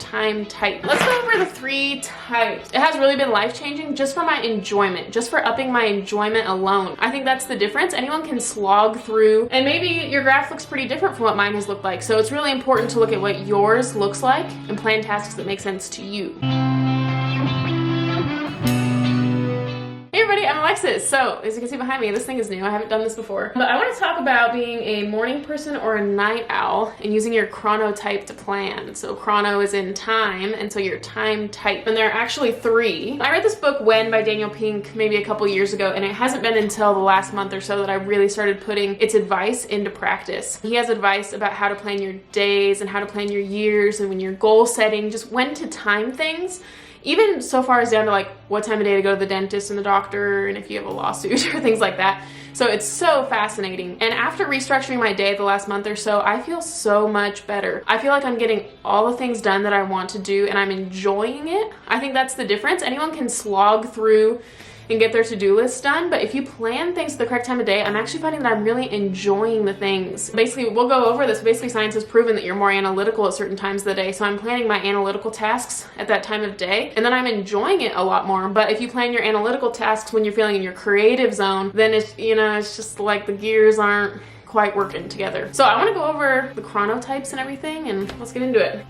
time type. Let's go over the 3 types. It has really been life-changing just for my enjoyment, just for upping my enjoyment alone. I think that's the difference. Anyone can slog through, and maybe your graph looks pretty different from what mine has looked like. So it's really important to look at what yours looks like and plan tasks that make sense to you. Hey everybody, I'm Alexis. So, as you can see behind me, this thing is new. I haven't done this before. But I want to talk about being a morning person or a night owl and using your chronotype to plan. So chrono is in time, and so your time type. And there are actually 3. I read this book, When, by Daniel Pink, maybe a couple years ago, and it hasn't been until the last month or so that I really started putting its advice into practice. He has advice about how to plan your days and how to plan your years, and when you're goal setting, just when to time things. Even so far as down to like what time of day to go to the dentist and the doctor, and if you have a lawsuit or things like that. So it's so fascinating. And after restructuring my day the last month or so, I feel so much better. I feel like I'm getting all the things done that I want to do and I'm enjoying it. I think that's the difference. Anyone can slog through and get their to-do list done, but if you plan things at the correct time of day, I'm actually finding that I'm really enjoying the things. Basically, we'll go over this. Basically, science has proven that you're more analytical at certain times of the day, so I'm planning my analytical tasks at that time of day, and then I'm enjoying it a lot more. But if you plan your analytical tasks when you're feeling in your creative zone, then it's, you know, it's just like the gears aren't quite working together. So I want to go over the chronotypes and everything, and let's get into it.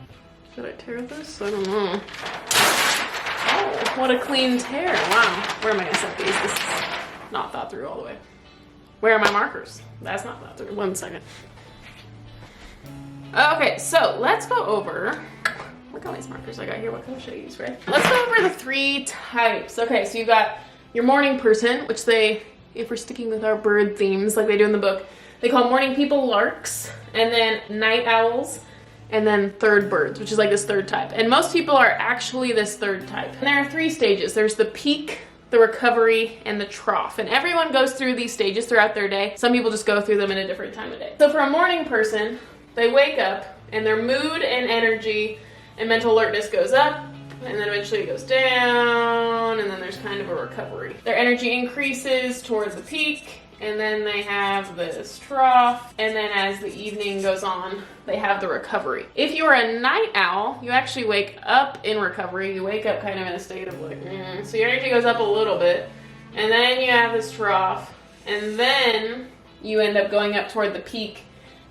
Should I tear this? I don't know. Oh, what a clean tear. Wow. Where am I going to set these? This is not thought through all the way. Where are my markers? That's not thought through. 1 second. Okay, so let's go over. Look at all these markers I got here. What color should I use, right? Let's go over the 3 types. Okay, so you've got your morning person, which they, if we're sticking with our bird themes like they do in the book, they call morning people larks, and then night owls, and then third birds, which is like this 3rd type. And most people are actually this 3rd type. And there are 3 stages. There's the peak, the recovery, and the trough. And everyone goes through these stages throughout their day. Some people just go through them in a different time of day. So for a morning person, they wake up and their mood and energy and mental alertness goes up, and then eventually it goes down, and then there's kind of a recovery. Their energy increases towards the peak, and then they have this trough, and then as the evening goes on, they have the recovery. If you're a night owl, you actually wake up in recovery. You wake up kind of in a state of like, so your energy goes up a little bit, and then you have this trough, and then you end up going up toward the peak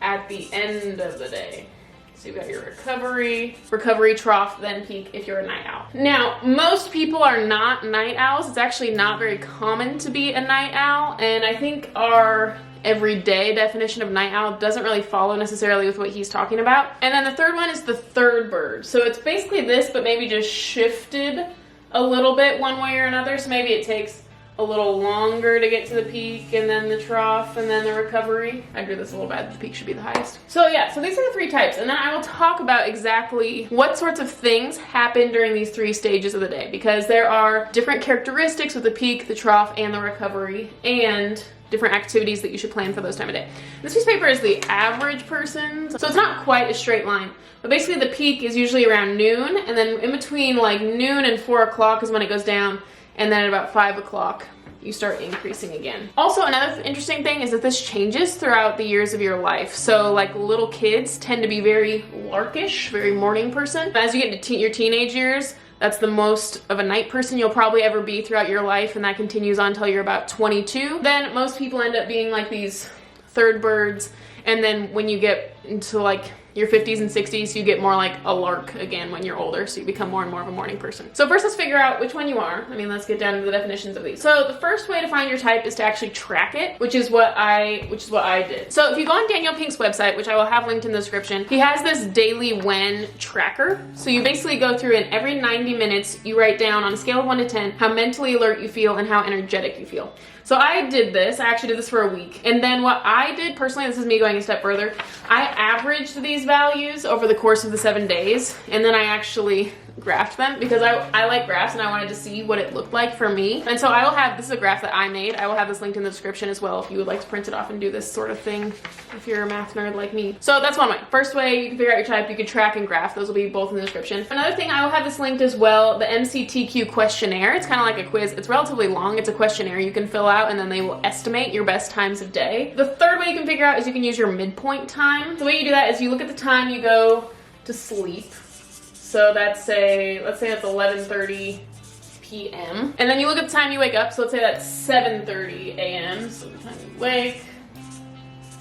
at the end of the day. So you've got your recovery, trough, then peak if you're a night owl. Now, most people are not night owls. It's actually not very common to be a night owl, and I think our everyday definition of night owl doesn't really follow necessarily with what he's talking about. And then the 3rd one is the 3rd bird. So it's basically this, but maybe just shifted a little bit one way or another. So maybe it takes a little longer to get to the peak, and then the trough, and then the recovery. I drew this a little bad. The peak should be the highest. So yeah, so these are the 3 types, and then I will talk about exactly what sorts of things happen during these 3 stages of the day, because there are different characteristics with the peak, the trough, and the recovery, and different activities that you should plan for those time of day. This piece of paper is the average person, so it's not quite a straight line. But basically the peak is usually around noon, and then in between like noon and 4 o'clock is when it goes down, and then at about 5 o'clock, you start increasing again. Also, another interesting thing is that this changes throughout the years of your life. So like little kids tend to be very larkish, very morning person. As you get to your teenage years, that's the most of a night person you'll probably ever be throughout your life, and that continues on until you're about 22. Then most people end up being like these 3rd birds, and then when you get into like your 50s and 60s, you get more like a lark again when you're older, so you become more and more of a morning person. So first let's figure out which one you are. I mean, let's get down to the definitions of these. So the first way to find your type is to actually track it, which is what I did. So if you go on Daniel Pink's website, which I will have linked in the description, he has this daily when tracker. So you basically go through, and every 90 minutes you write down on a scale of 1 to 10 how mentally alert you feel and how energetic you feel. So I did this. I actually did this for a week. And then what I did personally, this is me going a step further, I averaged these values over the course of the 7 days, and then I actually graphed them because I like graphs and I wanted to see what it looked like for me. And so I will have, this is a graph that I made. I will have this linked in the description as well if you would like to print it off and do this sort of thing if you're a math nerd like me. So that's one way. First way you can figure out your type, you can track and graph. Those will be both in the description. Another thing, I will have this linked as well, the MCTQ questionnaire. It's kind of like a quiz. It's relatively long. It's a questionnaire you can fill out and then they will estimate your best times of day. The third way you can figure out is you can use your midpoint time. The way you do that is you look at the time you go to sleep. So that's let's say that's 11:30 p.m. And then you look at the time you wake up. So let's say that's 7:30 a.m. So the time you wake,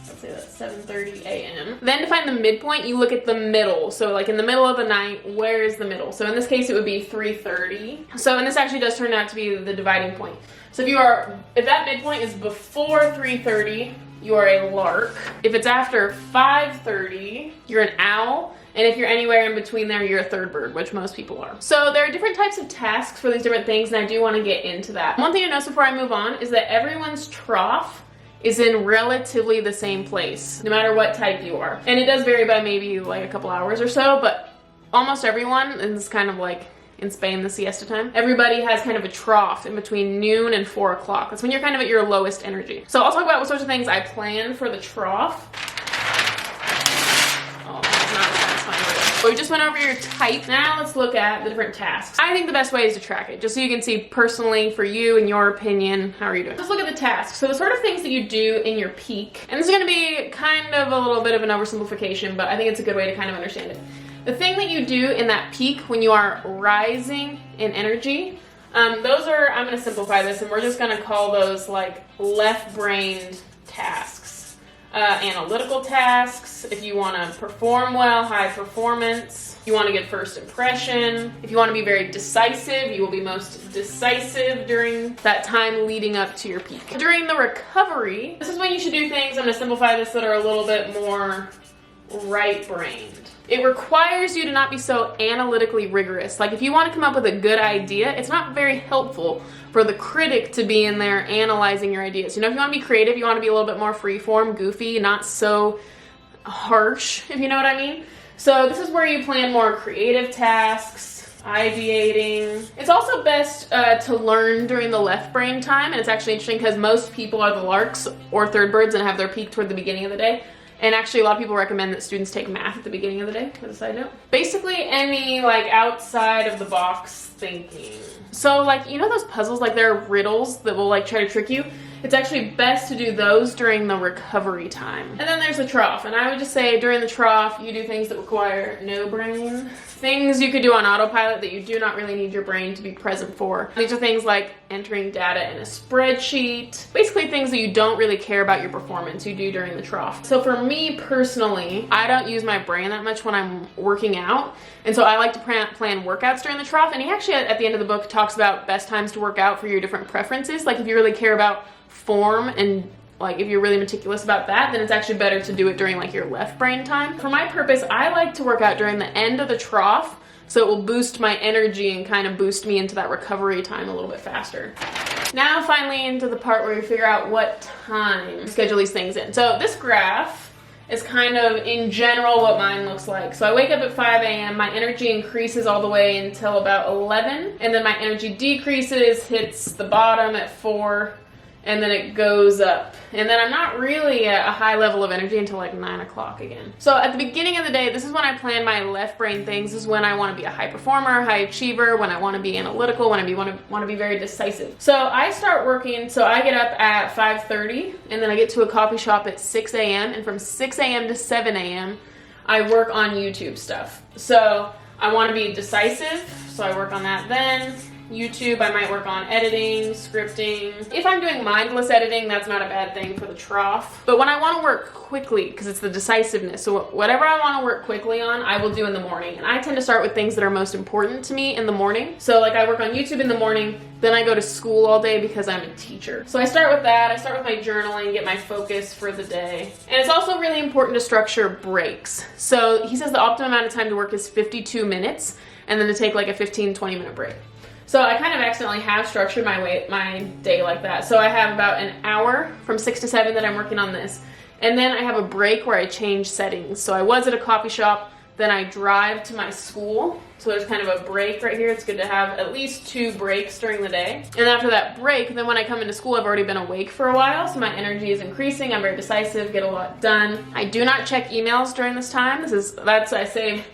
let's say that's 7:30 a.m. Then to find the midpoint, you look at the middle. So like in the middle of the night, where is the middle? So in this case, it would be 3:30. So, and this actually does turn out to be the dividing point. So if that midpoint is before 3:30, you are a lark. If it's after 5:30, you're an owl. And if you're anywhere in between there, you're a third bird, which most people are. So there are different types of tasks for these different things, and I do want to get into that. One thing to notice before I move on is that everyone's trough is in relatively the same place, no matter what type you are. And it does vary by maybe like a couple hours or so, but almost everyone, and it's kind of like in Spain, the siesta time, everybody has kind of a trough in between noon and 4 o'clock. That's when you're kind of at your lowest energy. So I'll talk about what sorts of things I plan for the trough. We just went over your type. Now let's look at the different tasks. I think the best way is to track it, just so you can see personally for you, in your opinion, how are you doing. Let's look at the tasks. So the sort of things that you do in your peak, and this is gonna be kind of a little bit of an oversimplification, but I think it's a good way to kind of understand it. The thing that you do in that peak when you are rising in energy, those are, I'm gonna simplify this, and we're just gonna call those like left-brained tasks. Analytical tasks, if you want to perform well, high performance, you want to get first impression, if you want to be very decisive, you will be most decisive during that time leading up to your peak. During the recovery, this is when you should do things, I'm going to simplify this, that are a little bit more right-brained. It requires you to not be so analytically rigorous. Like if you want to come up with a good idea, it's not very helpful for the critic to be in there analyzing your ideas. You know, if you want to be creative, you want to be a little bit more freeform, goofy, not so harsh, if you know what I mean. So this is where you plan more creative tasks, ideating. It's also best to learn during the left brain time, and it's actually interesting because most people are the larks or third birds and have their peak toward the beginning of the day. And actually a lot of people recommend that students take math at the beginning of the day, as a side note. Basically any like outside of the box thinking. So like, you know those puzzles, like there are riddles that will like try to trick you? It's actually best to do those during the recovery time. And then there's the trough, and I would just say during the trough, you do things that require no brain. Things you could do on autopilot that you do not really need your brain to be present for. These are things like entering data in a spreadsheet. Basically things that you don't really care about your performance, you do during the trough. So for me personally, I don't use my brain that much when I'm working out. And so I like to plan workouts during the trough. And he actually at the end of the book talks about best times to work out for your different preferences. Like if you really care about form and like if you're really meticulous about that, then it's actually better to do it during like your left brain time. For my purpose, I like to work out during the end of the trough, so it will boost my energy and kind of boost me into that recovery time a little bit faster. Now finally into the part where you figure out what time to schedule these things in. So this graph is kind of in general what mine looks like. So I wake up at 5 a.m., my energy increases all the way until about 11, and then my energy decreases, hits the bottom at 4, and then it goes up. And then I'm not really at a high level of energy until like 9 o'clock again. So at the beginning of the day, this is when I plan my left brain things. This is when I want to be a high performer, high achiever, when I want to be analytical, when I want to be very decisive. So I start working, so I get up at 5:30, and then I get to a coffee shop at 6 a.m. And from 6 a.m. to 7 a.m., I work on YouTube stuff. So I want to be decisive, so I work on that then. YouTube, I might work on editing, scripting. If I'm doing mindless editing, that's not a bad thing for the trough. But when I want to work quickly, because it's the decisiveness, so whatever I want to work quickly on, I will do in the morning. And I tend to start with things that are most important to me in the morning. So like I work on YouTube in the morning, then I go to school all day because I'm a teacher. So I start with that, I start with my journaling, get my focus for the day. And it's also really important to structure breaks. So he says the optimum amount of time to work is 52 minutes, and then to take like a 15-20 minute break. So I kind of accidentally have structured my day like that. So I have about an hour from 6 to 7 that I'm working on this. And then I have a break where I change settings. So I was at a coffee shop, then I drive to my school. So there's kind of a break right here. It's good to have at least 2 breaks during the day. And after that break, then when I come into school, I've already been awake for a while. So my energy is increasing. I'm very decisive, get a lot done. I do not check emails during this time. I save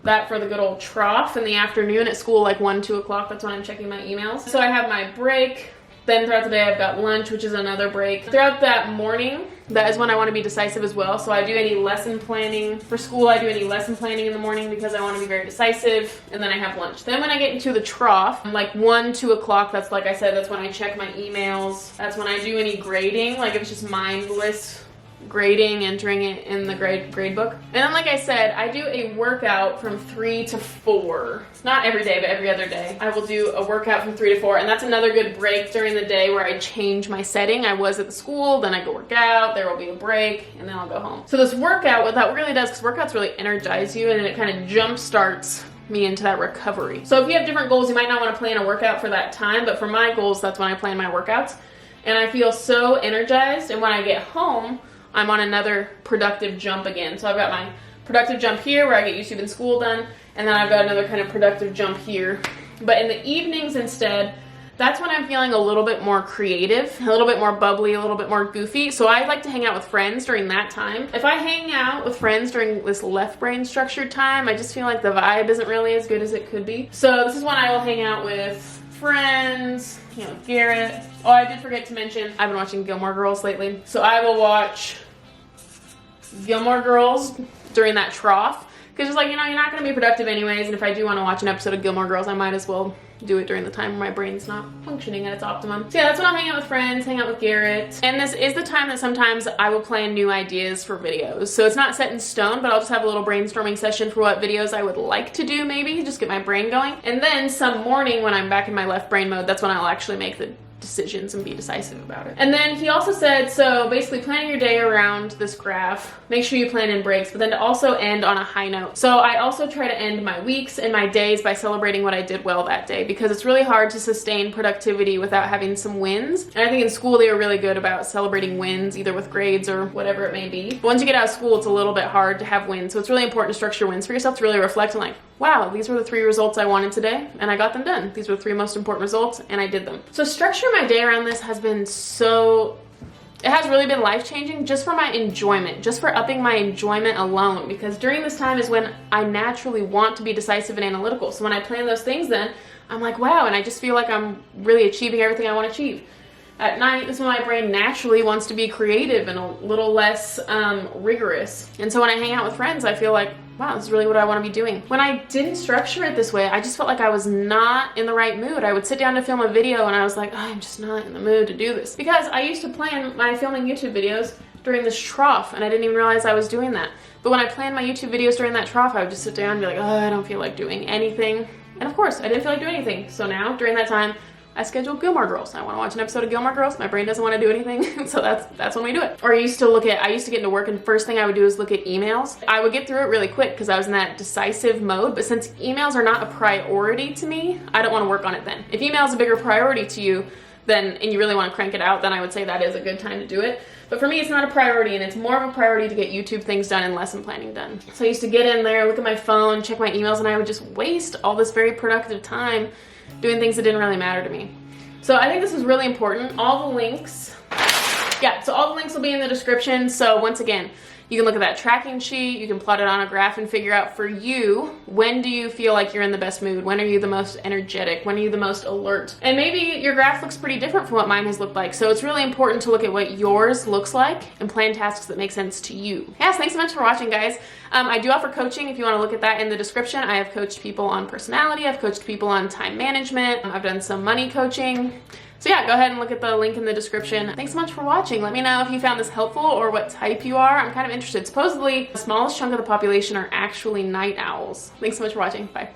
that for the good old trough in the afternoon at school, like 1, 2 o'clock. That's when I'm checking my emails. So I have my break, Then throughout the day, I've got lunch, which is another break. Throughout that morning, that is when I want to be decisive as well. So I do any lesson planning for school. I do any lesson planning in the morning because I want to be very decisive. And then I have lunch. Then when I get into the trough, like 1, 2 o'clock, that's like I said, that's when I check my emails. That's when I do any grading, like if it's just mindless grading, entering it in the grade book. And then like I said, I do a workout from 3 to 4. Not every day, but every other day. I will do a workout from 3 to 4, and that's another good break during the day where I change my setting. I was at the school, then I go work out, there will be a break, and then I'll go home. So this workout, what that really does, because workouts really energize you, and it kind of jump starts me into that recovery. So if you have different goals, you might not want to plan a workout for that time, but for my goals, that's when I plan my workouts. And I feel so energized, and when I get home, I'm on another productive jump again. So I've got my productive jump here where I get YouTube and school done, and then I've got another kind of productive jump here. But in the evenings instead, that's when I'm feeling a little bit more creative, a little bit more bubbly, a little bit more goofy. So I like to hang out with friends during that time. If I hang out with friends during this left brain structured time, I just feel like the vibe isn't really as good as it could be. So this is when I will hang out with friends, you know, Garrett. Oh, I did forget to mention, I've been watching Gilmore Girls lately. So I will watch Gilmore Girls during that trough, because it's like, you know, you're not going to be productive anyways, and if I do want to watch an episode of Gilmore Girls, I might as well do it during the time where my brain's not functioning at its optimum. So yeah, that's when I'll hang out with friends, hang out with Garrett. And this is the time that sometimes I will plan new ideas for videos. So it's not set in stone, but I'll just have a little brainstorming session for what videos I would like to do, maybe just get my brain going. And then some morning when I'm back in my left brain mode, that's when I'll actually make the decisions and be decisive about it. And then he also said, so basically planning your day around this graph, make sure you plan in breaks, but then to also end on a high note. So I also try to end my weeks and my days by celebrating what I did well that day, because it's really hard to sustain productivity without having some wins. And I think in school they are really good about celebrating wins, either with grades or whatever it may be. But once you get out of school, it's a little bit hard to have wins. So it's really important to structure wins for yourself, to really reflect on like, wow, these were the 3 results I wanted today, and I got them done. These were the 3 most important results, and I did them. So structuring my day around this has been so, it has really been life-changing just for my enjoyment, just for upping my enjoyment alone, because during this time is when I naturally want to be decisive and analytical. So when I plan those things, then I'm like, wow, and I just feel like I'm really achieving everything I want to achieve. At night, this is when my brain naturally wants to be creative and a little less rigorous. And so when I hang out with friends, I feel like, wow, this is really what I want to be doing. When I didn't structure it this way, I just felt like I was not in the right mood. I would sit down to film a video and I was like, oh, I'm just not in the mood to do this. Because I used to plan my filming YouTube videos during this trough, and I didn't even realize I was doing that. But when I planned my YouTube videos during that trough, I would just sit down and be like, oh, I don't feel like doing anything. And of course, I didn't feel like doing anything. So now, during that time, I scheduled Gilmore Girls. I want to watch an episode of Gilmore Girls. My brain doesn't want to do anything, so that's when we do it. Or I used to get into work, and first thing I would do is look at emails. I would get through it really quick because I was in that decisive mode, but since emails are not a priority to me, I don't want to work on it then. If email is a bigger priority to you, then, and you really want to crank it out, then I would say that is a good time to do it. But for me, it's not a priority, and it's more of a priority to get YouTube things done and lesson planning done. So I used to get in there, look at my phone, check my emails, and I would just waste all this very productive time doing things that didn't really matter to me. So I think this is really important. All the links, so all the links will be in the description. So once again, you can look at that tracking sheet, you can plot it on a graph and figure out for you, when do you feel like you're in the best mood? When are you the most energetic? When are you the most alert? And maybe your graph looks pretty different from what mine has looked like. So it's really important to look at what yours looks like and plan tasks that make sense to you. Yes, thanks so much for watching, guys. I do offer coaching if you want to look at that in the description. I have coached people on personality, I've coached people on time management, I've done some money coaching. So yeah, go ahead and look at the link in the description. Thanks so much for watching. Let me know if you found this helpful or what type you are. I'm kind of interested. Supposedly, the smallest chunk of the population are actually night owls. Thanks so much for watching. Bye.